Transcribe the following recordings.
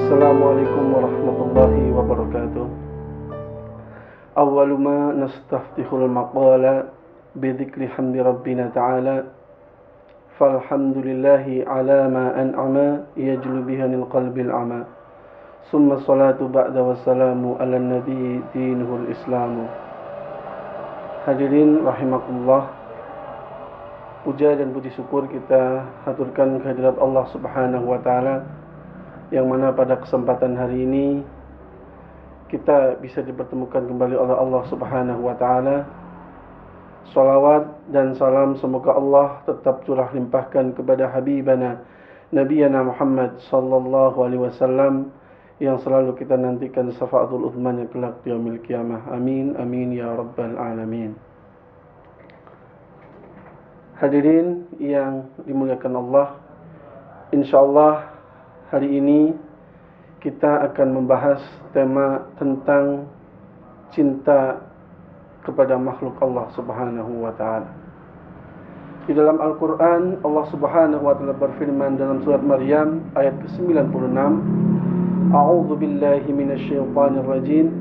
Assalamualaikum warahmatullahi wabarakatuh. Awwalu ma nastaftihul maqala bidzikri hamdi rabbina ta'ala. Falhamdulillahi ala ma an'ama yajlu bihanil qalbil ama. Summa salatu ba'da wassalamu ala nabi dinuhul islamu. Hadirin rahimakumullah, puja dan puji syukur kita haturkan kehadirat Allah subhanahu wa ta'ala, yang mana pada kesempatan hari ini kita bisa dipertemukan kembali oleh Allah subhanahu wa ta'ala. Salawat dan salam semoga Allah tetap curah limpahkan kepada Habibana Nabiyana Muhammad sallallahu alaihi wasallam, yang selalu kita nantikan syafaatul uthmanya kelak di yaumil qiyamah. Amin amin ya rabbal alamin. Hadirin yang dimuliakan Allah, insyaallah hari ini kita akan membahas tema tentang cinta kepada makhluk Allah subhanahu wa ta'ala. Di dalam Al-Quran, Allah subhanahu wa ta'ala berfirman dalam surat Maryam ayat ke-96, A'udzu billahi minasyaitonir rajim,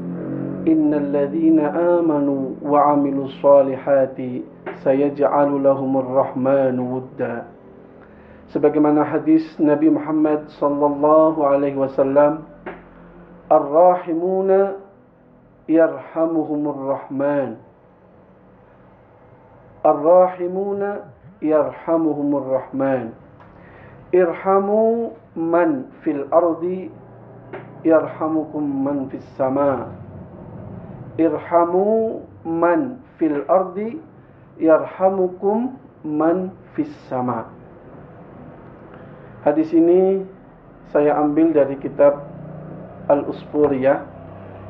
Innal ladzina amanu wa 'amilus solihati sayaj'alu lahumur rahmanu wudda. Sebagaimana hadis Nabi Muhammad sallallahu alaihi wasallam, Ar-rahimuna yarhamuhumur rahman. Ar-rahimuna yarhamuhumur rahman. Irhamu man fil ardi yarhamukum man fis sama. Irhamu man fil ardi yarhamukum man fis sama. Hadis ini saya ambil dari kitab Al-Usfuriyah,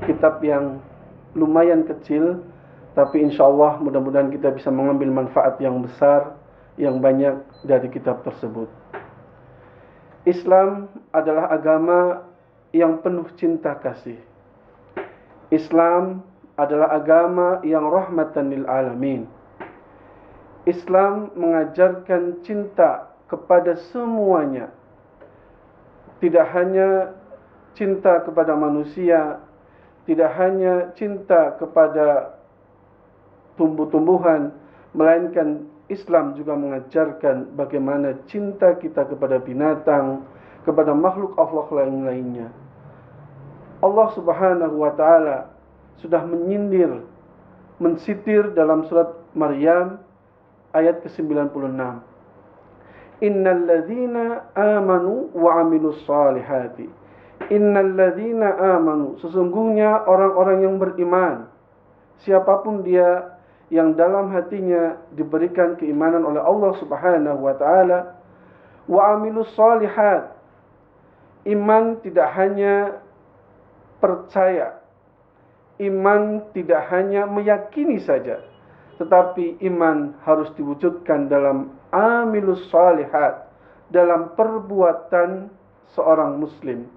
kitab yang lumayan kecil, tapi insyaallah mudah-mudahan kita bisa mengambil manfaat yang besar, yang banyak dari kitab tersebut. Islam adalah agama yang penuh cinta kasih. Islam adalah agama yang rahmatan lil alamin. Islam mengajarkan cinta kepada semuanya. Tidak hanya cinta kepada manusia, tidak hanya cinta kepada tumbuh-tumbuhan, melainkan Islam juga mengajarkan bagaimana cinta kita kepada binatang, kepada makhluk Allah lain-lainnya. Allah subhanahu wa ta'ala sudah menyindir, mensitir dalam surat Maryam ayat ke-96. Innal ladzina amanu wa 'amilus solihati. Innal ladzina amanu, sesungguhnya orang-orang yang beriman, siapapun dia yang dalam hatinya diberikan keimanan oleh Allah subhanahu wa ta'ala, wa 'amilus solihat. Iman tidak hanya percaya, iman tidak hanya meyakini saja, tetapi iman harus diwujudkan dalam amilus salihat, dalam perbuatan seorang muslim.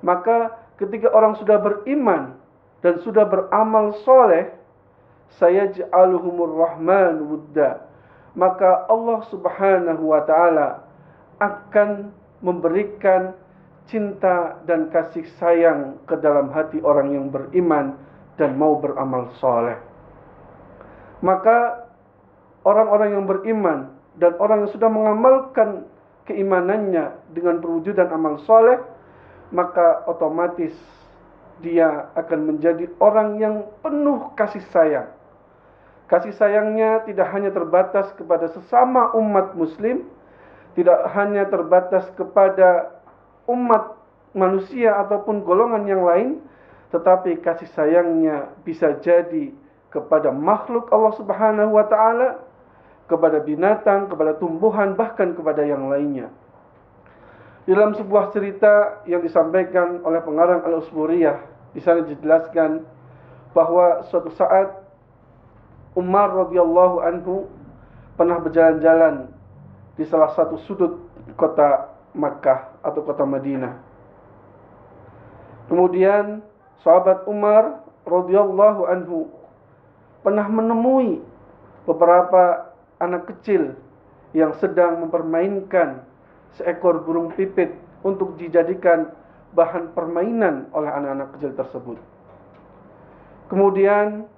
Maka ketika orang sudah beriman dan sudah beramal soleh, sayaj'aluhumur rahman wudda, maka Allah subhanahu wa ta'ala akan memberikan cinta dan kasih sayang ke dalam hati orang yang beriman dan mau beramal soleh. Maka orang-orang yang beriman dan orang yang sudah mengamalkan keimanannya dengan perwujudan amal soleh, maka otomatis dia akan menjadi orang yang penuh kasih sayang. Kasih sayangnya tidak hanya terbatas kepada sesama umat muslim, tidak hanya terbatas kepada umat manusia ataupun golongan yang lain, tetapi kasih sayangnya bisa jadi kepada makhluk Allah subhanahu wa ta'ala, kepada binatang, kepada tumbuhan, bahkan kepada yang lainnya. Dalam sebuah cerita yang disampaikan oleh pengarang Al-Usburiyah, di sana dijelaskan bahwa suatu saat Umar radhiyallahu anhu pernah berjalan-jalan di salah satu sudut kota Makkah atau kota Madinah. Kemudian sahabat Umar radhiyallahu anhu pernah menemui beberapa anak kecil yang sedang mempermainkan seekor burung pipit untuk dijadikan bahan permainan oleh anak-anak kecil tersebut. Kemudian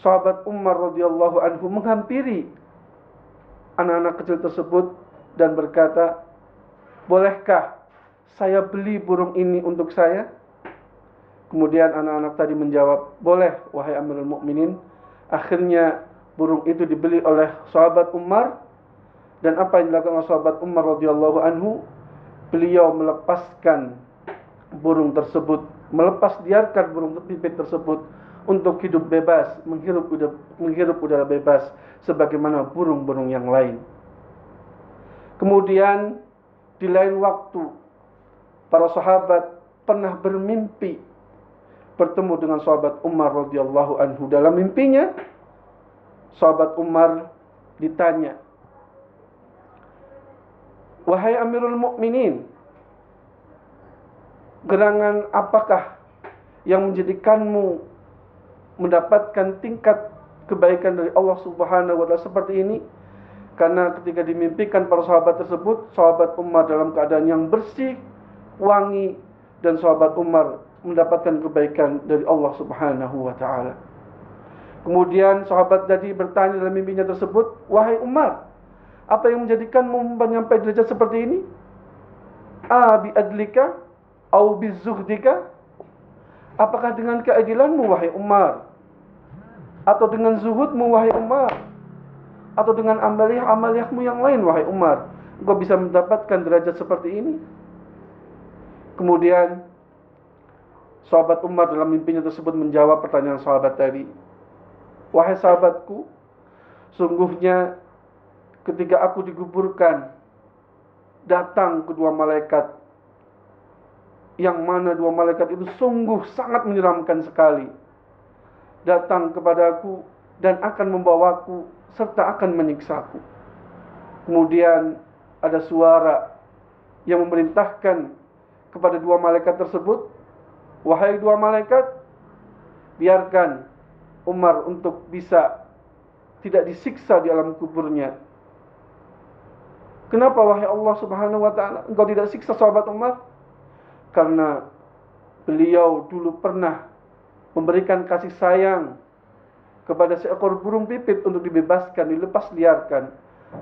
sahabat Umar radhiyallahu anhu menghampiri anak-anak kecil tersebut dan berkata, "Bolehkah saya beli burung ini untuk saya?" Kemudian anak-anak tadi menjawab, "Boleh, wahai Amirul Mukminin." Akhirnya burung itu dibeli oleh sahabat Umar. Dan apa yang dilakukan oleh sahabat Umar radhiyallahu anhu? Beliau melepaskan burung tersebut, melepas biarkan burung pipit tersebut untuk hidup bebas, menghirup udara bebas sebagaimana burung-burung yang lain. Kemudian di lain waktu para sahabat pernah bermimpi bertemu dengan sahabat Umar radhiyallahu anhu. Dalam mimpinya sahabat Umar ditanya, "Wahai Amirul Mukminin, gerangan apakah yang menjadikanmu mendapatkan tingkat kebaikan dari Allah Subhanahu wa taala seperti ini?" Karena ketika dimimpikan para sahabat tersebut, sahabat Umar dalam keadaan yang bersih, wangi, dan sahabat Umar mendapatkan kebaikan dari Allah Subhanahu wa taala. Kemudian sahabat tadi bertanya dalam mimpinya tersebut, "Wahai Umar, apa yang menjadikanmu menyampai derajat seperti ini? Bi adlika au bizuhdika?" Apakah dengan keadilanmu wahai Umar, atau dengan zuhudmu wahai Umar, atau dengan amaliyah-amaliyahmu yang lain wahai Umar, engkau bisa mendapatkan derajat seperti ini? Kemudian sahabat Umar dalam mimpinya tersebut menjawab pertanyaan sahabat tadi, "Wahai sahabatku, sungguhnya ketika aku dikuburkan, datang kedua malaikat, yang mana dua malaikat itu sungguh sangat menyeramkan sekali, datang kepadaku dan akan membawaku serta akan menyiksaku. Kemudian ada suara yang memerintahkan kepada dua malaikat tersebut, 'Wahai dua malaikat, biarkan Umar untuk bisa tidak disiksa di alam kuburnya.' Kenapa wahai Allah Subhanahu wa taala engkau tidak siksa sahabat Umar? Karena beliau dulu pernah memberikan kasih sayang kepada seekor burung pipit untuk dibebaskan, dilepas liarkan.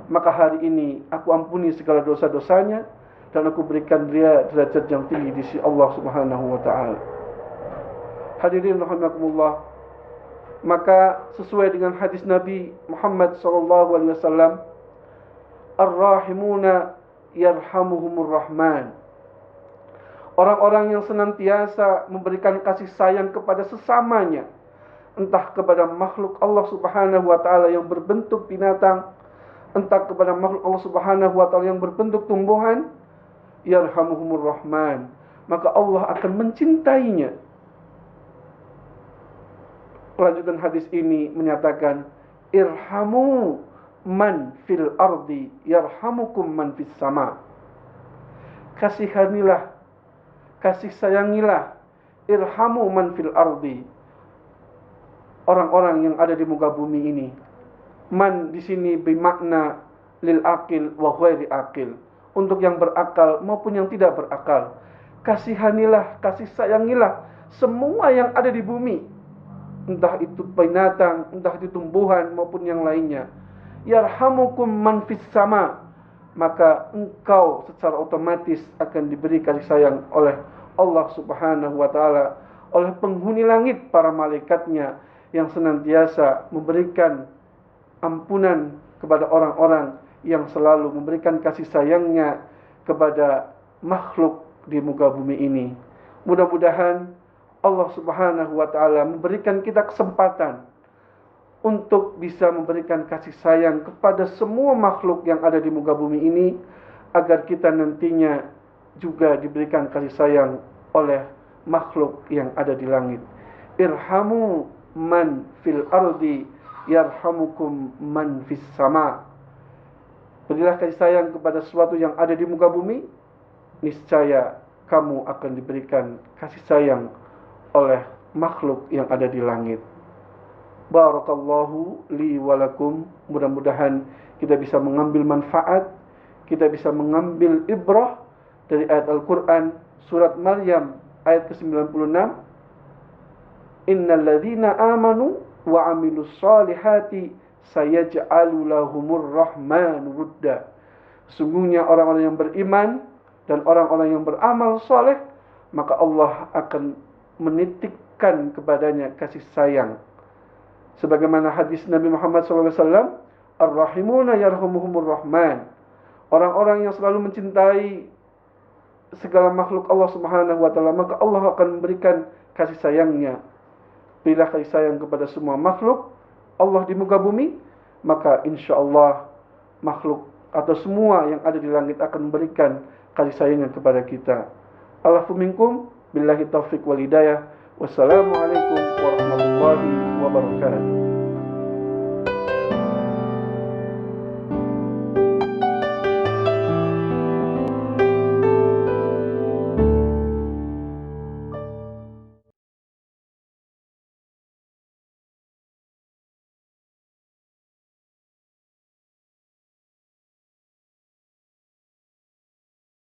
Maka hari ini aku ampuni segala dosa-dosanya dan aku berikan dia derajat yang tinggi di sisi Allah Subhanahu wa taala." Hadirin rahimakumullah, maka sesuai dengan hadis Nabi Muhammad sallallahu alaihi wasallam, "Ar-rahimuna yarhamuhumur rahman." Orang-orang yang senantiasa memberikan kasih sayang kepada sesamanya, entah kepada makhluk Allah Subhanahu wa taala yang berbentuk binatang, entah kepada makhluk Allah Subhanahu wa taala yang berbentuk tumbuhan, yarhamuhumur rahman, maka Allah akan mencintainya. Lanjutan hadis ini menyatakan, "Irhamu man fil ardi yarhamukum man fis sama." Kasihanilah, kasih sayangilah, irhamu man fil ardi, orang-orang yang ada di muka bumi ini. Man di sini bermakna lil aqil wa ghairi aqil, untuk yang berakal maupun yang tidak berakal. Kasihanilah, kasih sayangilah semua yang ada di bumi, entah itu binatang, entah itu tumbuhan maupun yang lainnya. Yarhamukum man fis sama, maka engkau secara otomatis akan diberi kasih sayang oleh Allah Subhanahu wa taala, oleh penghuni langit, para malaikatnya yang senantiasa memberikan ampunan kepada orang-orang yang selalu memberikan kasih sayangnya kepada makhluk di muka bumi ini. Mudah-mudahan Allah Subhanahu wa taala memberikan kita kesempatan untuk bisa memberikan kasih sayang kepada semua makhluk yang ada di muka bumi ini, agar kita nantinya juga diberikan kasih sayang oleh makhluk yang ada di langit. Irhamu man fil ardi yarhamukum man fis sama. Berilah kasih sayang kepada sesuatu yang ada di muka bumi, niscaya kamu akan diberikan kasih sayang oleh makhluk yang ada di langit. Barakallahu li walakum. Mudah-mudahan kita bisa mengambil manfaat, kita bisa mengambil ibrah dari ayat Al-Quran surat Maryam ayat ke-96. Innal ladzina amanu wa amilus solihati sayaj'alu lahumur rahmanu wudda. Sungguhnya orang-orang yang beriman dan orang-orang yang beramal soleh, maka Allah akan menitikkan kepadanya kasih sayang. Sebagaimana hadis Nabi Muhammad SAW, Ar-Rahimuna yarhamuhumur Rahman. Orang-orang yang selalu mencintai segala makhluk Allah Subhanahu wa Ta'ala, maka Allah akan memberikan kasih sayangnya. Bila kasih sayang kepada semua makhluk Allah di muka bumi, maka insya Allah makhluk atau semua yang ada di langit akan memberikan kasih sayangnya kepada kita. Allahu minkum, billahi taufiq wal hidayah. Wassalamualaikum warahmatullahi wabarakatuh.